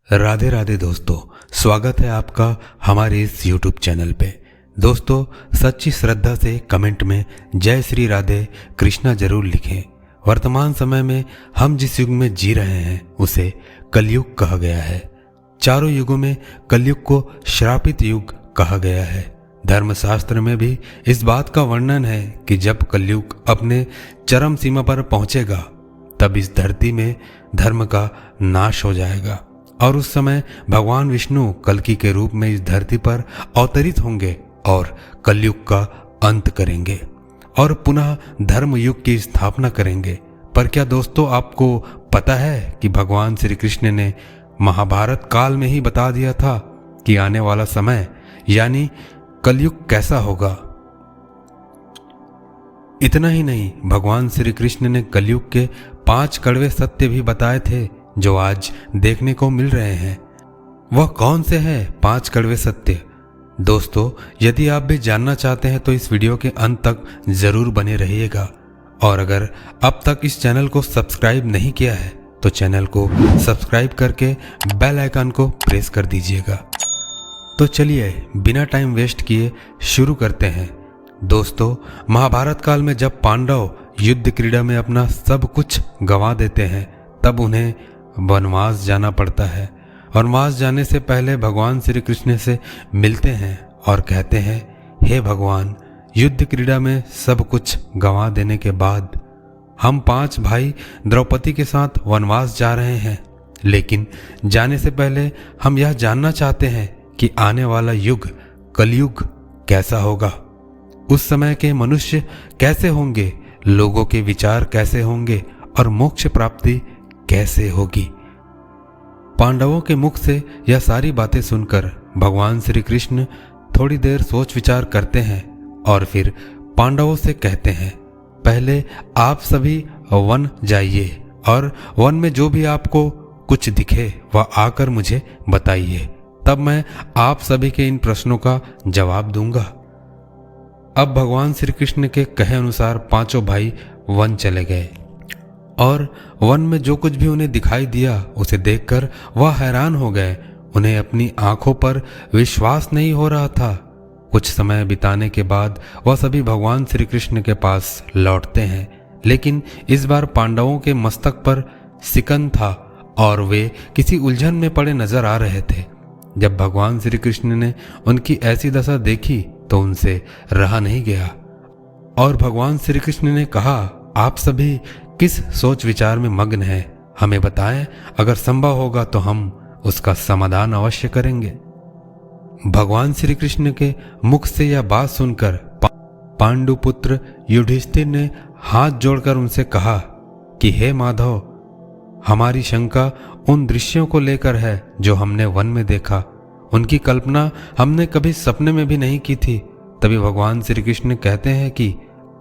राधे राधे दोस्तों, स्वागत है आपका हमारे इस YouTube चैनल पे। दोस्तों, सच्ची श्रद्धा से कमेंट में जय श्री राधे कृष्णा जरूर लिखें। वर्तमान समय में हम जिस युग में जी रहे हैं उसे कलयुग कहा गया है। चारों युगों में कलयुग को श्रापित युग कहा गया है। धर्मशास्त्र में भी इस बात का वर्णन है कि जब कलयुग अपने चरम सीमा पर पहुंचेगा तब इस धरती में धर्म का नाश हो जाएगा और उस समय भगवान विष्णु कल्कि के रूप में इस धरती पर अवतरित होंगे और कलयुग का अंत करेंगे और पुनः धर्म युग की स्थापना करेंगे। पर क्या दोस्तों आपको पता है कि भगवान श्री कृष्ण ने महाभारत काल में ही बता दिया था कि आने वाला समय यानी कलयुग कैसा होगा। इतना ही नहीं, भगवान श्री कृष्ण ने कलयुग के 5 कड़वे सत्य भी बताए थे जो आज देखने को मिल रहे हैं। वह कौन से हैं 5 कड़वे सत्य? दोस्तों, यदि आप भी जानना चाहते हैं तो इस वीडियो के अंत तक जरूर बने रहिएगा और अगर अब तक इस चैनल को सब्सक्राइब नहीं किया है तो चैनल को सब्सक्राइब करके बेल आइकन को प्रेस कर दीजिएगा। तो चलिए बिना टाइम वेस्ट किए शुरू करते हैं। दोस्तों, महाभारत काल में जब पांडव युद्ध क्रीड़ा में अपना सब कुछ गंवा देते हैं तब उन्हें वनवास जाना पड़ता है। वनवास जाने से पहले भगवान श्री कृष्ण से मिलते हैं और कहते हैं, हे भगवान, युद्ध क्रीड़ा में सब कुछ गंवा देने के बाद हम 5 भाई द्रौपदी के साथ वनवास जा रहे हैं, लेकिन जाने से पहले हम यह जानना चाहते हैं कि आने वाला युग कलयुग कैसा होगा। उस समय के मनुष्य कैसे होंगे, लोगों के विचार कैसे होंगे और मोक्ष प्राप्ति कैसे होगी। पांडवों के मुख से यह सारी बातें सुनकर भगवान श्री कृष्ण थोड़ी देर सोच विचार करते हैं और फिर पांडवों से कहते हैं, पहले आप सभी वन जाइए और वन में जो भी आपको कुछ दिखे वह आकर मुझे बताइए, तब मैं आप सभी के इन प्रश्नों का जवाब दूंगा। अब भगवान श्री कृष्ण के कहे अनुसार 5 भाई वन चले गए और वन में जो कुछ भी उन्हें दिखाई दिया उसे देखकर वह हैरान हो गए। उन्हें अपनी आंखों पर विश्वास नहीं हो रहा था। कुछ समय बिताने के बाद वह सभी भगवान श्री कृष्ण के पास लौटते हैं, लेकिन इस बार पांडवों के मस्तक पर सिकंद था और वे किसी उलझन में पड़े नजर आ रहे थे। जब भगवान श्री कृष्ण ने उनकी ऐसी दशा देखी तो उनसे रहा नहीं गया और भगवान श्री कृष्ण ने कहा, आप सभी किस सोच विचार में मग्न हैं, हमें बताएं, अगर संभव होगा तो हम उसका समाधान अवश्य करेंगे। भगवान श्री कृष्ण के मुख से यह बात सुनकर पांडुपुत्र युधिष्ठिर ने हाथ जोड़कर उनसे कहा कि हे माधव, हमारी शंका उन दृश्यों को लेकर है जो हमने वन में देखा। उनकी कल्पना हमने कभी सपने में भी नहीं की थी। तभी भगवान श्री कृष्ण कहते हैं कि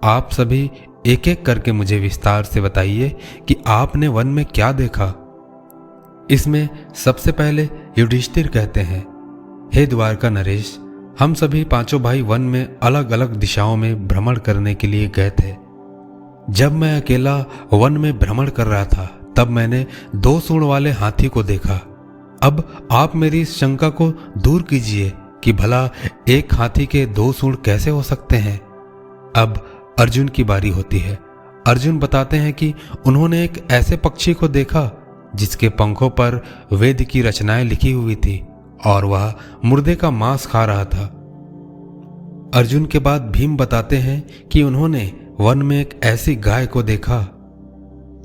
आप सभी एक एक करके मुझे विस्तार से बताइए कि आपने वन में क्या देखा। इसमें सबसे पहले युधिष्ठिर कहते हैं, हे द्वारका नरेश, हम सभी 5 भाई वन में अलग अलग दिशाओं में भ्रमण करने के लिए गए थे। जब मैं अकेला वन में भ्रमण कर रहा था तब मैंने 2 सूंड वाले हाथी को देखा। अब आप मेरी इस शंका को दूर कीजिए कि भला एक हाथी के 2 सूंड कैसे हो सकते हैं। अब अर्जुन की बारी होती है। अर्जुन बताते हैं कि उन्होंने एक ऐसे पक्षी को देखा जिसके पंखों पर वेद की रचनाएं लिखी हुई थी और वह मुर्दे का मांस खा रहा था। अर्जुन के बाद भीम बताते हैं कि उन्होंने वन में एक ऐसी गाय को देखा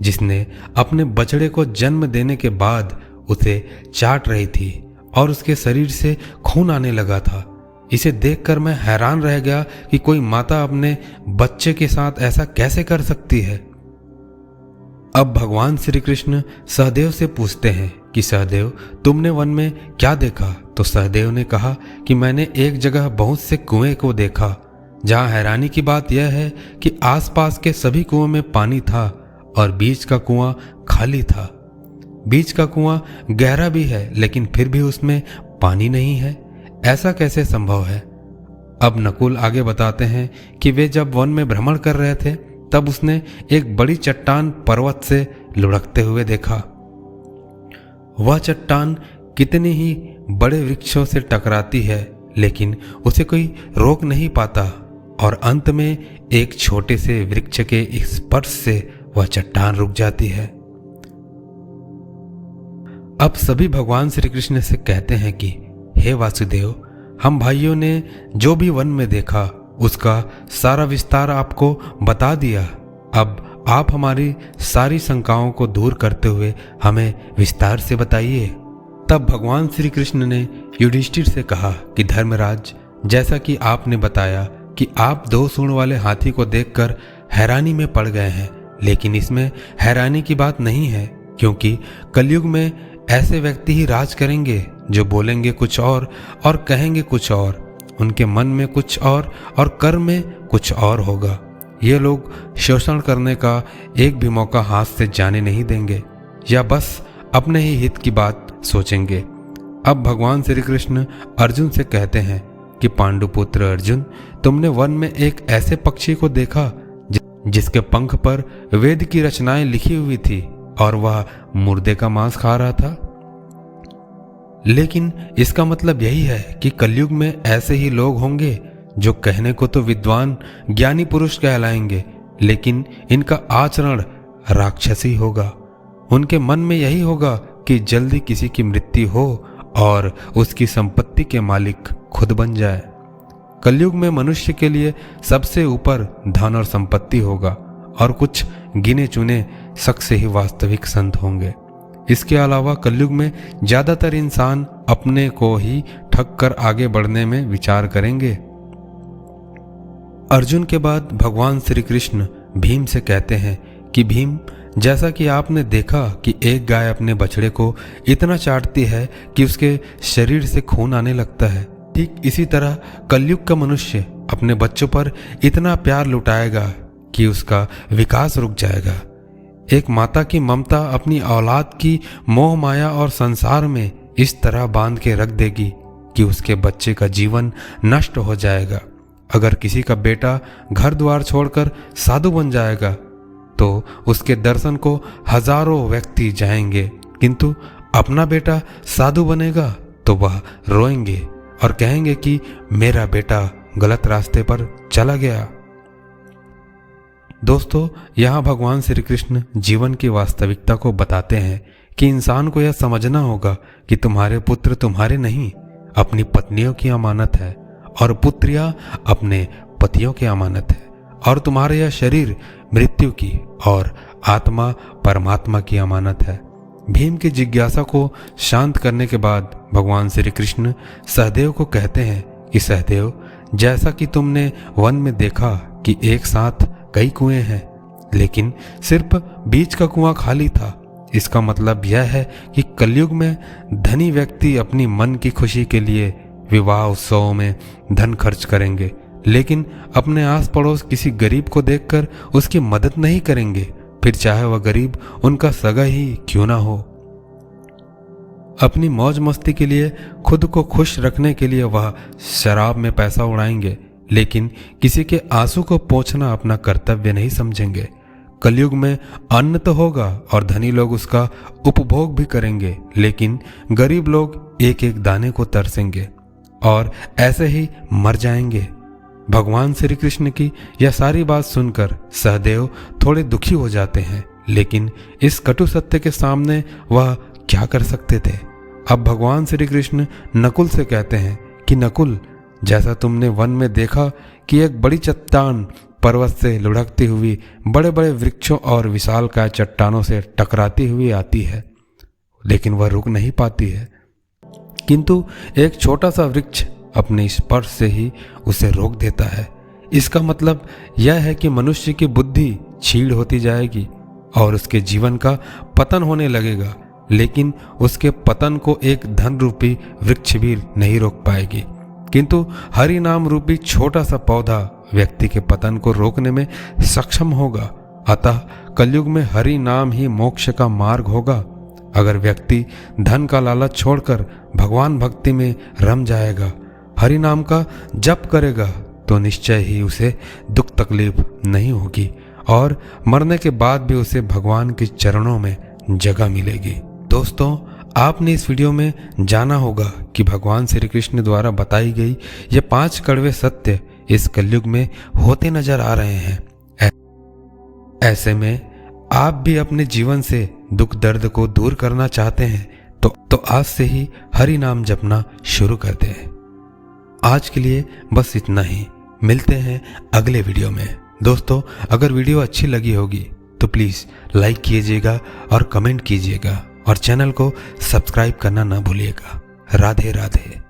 जिसने अपने बछड़े को जन्म देने के बाद उसे चाट रही थी और उसके शरीर से खून आने लगा था। इसे देखकर मैं हैरान रह गया कि कोई माता अपने बच्चे के साथ ऐसा कैसे कर सकती है। अब भगवान श्री कृष्ण सहदेव से पूछते हैं कि सहदेव, तुमने वन में क्या देखा? तो सहदेव ने कहा कि मैंने एक जगह बहुत से कुएं को देखा, जहां हैरानी की बात यह है कि आसपास के सभी कुओं में पानी था और बीच का कुआं खाली था। बीच का कुआं गहरा भी है लेकिन फिर भी उसमें पानी नहीं है। ऐसा कैसे संभव है? अब नकुल आगे बताते हैं कि वे जब वन में भ्रमण कर रहे थे तब उसने एक बड़ी चट्टान पर्वत से लुढ़कते हुए देखा। वह चट्टान कितने ही बड़े वृक्षों से टकराती है, लेकिन उसे कोई रोक नहीं पाता और अंत में एक छोटे से वृक्ष के स्पर्श से वह चट्टान रुक जाती है। अब सभी भगवान श्री कृष्ण से कहते हैं कि हे वासुदेव, हम भाइयों ने जो भी वन में देखा उसका सारा विस्तार आपको बता दिया। अब आप हमारी सारी शंकाओं को दूर करते हुए हमें विस्तार से बताइए। तब भगवान श्री कृष्ण ने युधिष्ठिर से कहा कि धर्मराज, जैसा कि आपने बताया कि आप 2 सूंड वाले हाथी को देखकर हैरानी में पड़ गए हैं, लेकिन इसमें हैरानी की बात नहीं है, क्योंकि कलयुग में ऐसे व्यक्ति ही राज करेंगे जो बोलेंगे कुछ और कहेंगे कुछ और, उनके मन में कुछ और कर्म में कुछ और होगा। ये लोग शोषण करने का एक भी मौका हाथ से जाने नहीं देंगे या बस अपने ही हित की बात सोचेंगे। अब भगवान श्री कृष्ण अर्जुन से कहते हैं कि पांडुपुत्र अर्जुन, तुमने वन में एक ऐसे पक्षी को देखा जिसके पंख पर वेद की रचनाएं लिखी हुई थी और वह मुर्दे का मांस खा रहा था। लेकिन इसका मतलब यही है कि कलयुग में ऐसे ही लोग होंगे जो कहने को तो विद्वान ज्ञानी पुरुष कहलाएंगे, लेकिन इनका आचरण राक्षसी होगा। उनके मन में यही होगा कि जल्दी किसी की मृत्यु हो और उसकी संपत्ति के मालिक खुद बन जाए। कलयुग में मनुष्य के लिए सबसे ऊपर धन और संपत्ति होगा और कुछ गिने चुने शख्स से ही वास्तविक संत होंगे। इसके अलावा कलयुग में ज्यादातर इंसान अपने को ही ठग कर आगे बढ़ने में विचार करेंगे। अर्जुन के बाद भगवान श्री कृष्ण भीम से कहते हैं कि भीम, जैसा कि आपने देखा कि एक गाय अपने बछड़े को इतना चाटती है कि उसके शरीर से खून आने लगता है, ठीक इसी तरह कलयुग का मनुष्य अपने बच्चों पर इतना प्यार लुटाएगा कि उसका विकास रुक जाएगा। एक माता की ममता अपनी औलाद की मोह माया और संसार में इस तरह बांध के रख देगी कि उसके बच्चे का जीवन नष्ट हो जाएगा। अगर किसी का बेटा घर द्वार छोड़कर साधु बन जाएगा तो उसके दर्शन को हजारों व्यक्ति जाएंगे, किंतु अपना बेटा साधु बनेगा तो वह रोएंगे और कहेंगे कि मेरा बेटा गलत रास्ते पर चला गया। दोस्तों, यहाँ भगवान श्री कृष्ण जीवन की वास्तविकता को बताते हैं कि इंसान को यह समझना होगा कि तुम्हारे पुत्र तुम्हारे नहीं, अपनी पत्नियों की अमानत है और पुत्रियां अपने पतियों की अमानत है, और तुम्हारा यह शरीर मृत्यु की और आत्मा परमात्मा की अमानत है। भीम की जिज्ञासा को शांत करने के बाद भगवान श्री कृष्ण सहदेव को कहते हैं कि सहदेव, जैसा कि तुमने वन में देखा कि एक साथ कई कुएं हैं, लेकिन सिर्फ बीच का कुआं खाली था, इसका मतलब यह है कि कलयुग में धनी व्यक्ति अपनी मन की खुशी के लिए विवाह उत्सवों में धन खर्च करेंगे, लेकिन अपने आस पड़ोस किसी गरीब को देखकर उसकी मदद नहीं करेंगे, फिर चाहे वह गरीब उनका सगा ही क्यों ना हो। अपनी मौज मस्ती के लिए, खुद को खुश रखने के लिए वह शराब में पैसा उड़ाएंगे, लेकिन किसी के आंसू को पोंछना अपना कर्तव्य नहीं समझेंगे। कलयुग में अन्न तो होगा और धनी लोग उसका उपभोग भी करेंगे, लेकिन गरीब लोग एक एक दाने को तरसेंगे और ऐसे ही मर जाएंगे। भगवान श्री कृष्ण की यह सारी बात सुनकर सहदेव थोड़े दुखी हो जाते हैं, लेकिन इस कटु सत्य के सामने वह क्या कर सकते थे। अब भगवान श्री कृष्ण नकुल से कहते हैं कि नकुल, जैसा तुमने वन में देखा कि एक बड़ी चट्टान पर्वत से लुढ़कती हुई बड़े बड़े वृक्षों और विशालकाय चट्टानों से टकराती हुई आती है, लेकिन वह रुक नहीं पाती है, किंतु एक छोटा सा वृक्ष अपने स्पर्श से ही उसे रोक देता है। इसका मतलब यह है कि मनुष्य की बुद्धि छीड़ होती जाएगी और उसके जीवन का पतन होने लगेगा, लेकिन उसके पतन को एक धन रूपी वृक्ष भी नहीं रोक पाएगी, किंतु हरि नाम रूपी छोटा सा पौधा व्यक्ति के पतन को रोकने में सक्षम होगा। अतः कलयुग में हरि नाम ही मोक्ष का मार्ग होगा। अगर व्यक्ति धन का लालच छोड़कर भगवान भक्ति में रम जाएगा, हरि नाम का जप करेगा, तो निश्चय ही उसे दुख तकलीफ नहीं होगी और मरने के बाद भी उसे भगवान के चरणों में जगह मिलेगी। दोस्तों, आपने इस वीडियो में जाना होगा कि भगवान श्री कृष्ण द्वारा बताई गई ये 5 कड़वे सत्य इस कलयुग में होते नजर आ रहे हैं। ऐसे में आप भी अपने जीवन से दुख दर्द को दूर करना चाहते हैं तो आज से ही हरि नाम जपना शुरू करते हैं। आज के लिए बस इतना ही, मिलते हैं अगले वीडियो में। दोस्तों, अगर वीडियो अच्छी लगी होगी तो प्लीज़ लाइक कीजिएगा और कमेंट कीजिएगा और चैनल को सब्सक्राइब करना ना भूलिएगा। राधे राधे।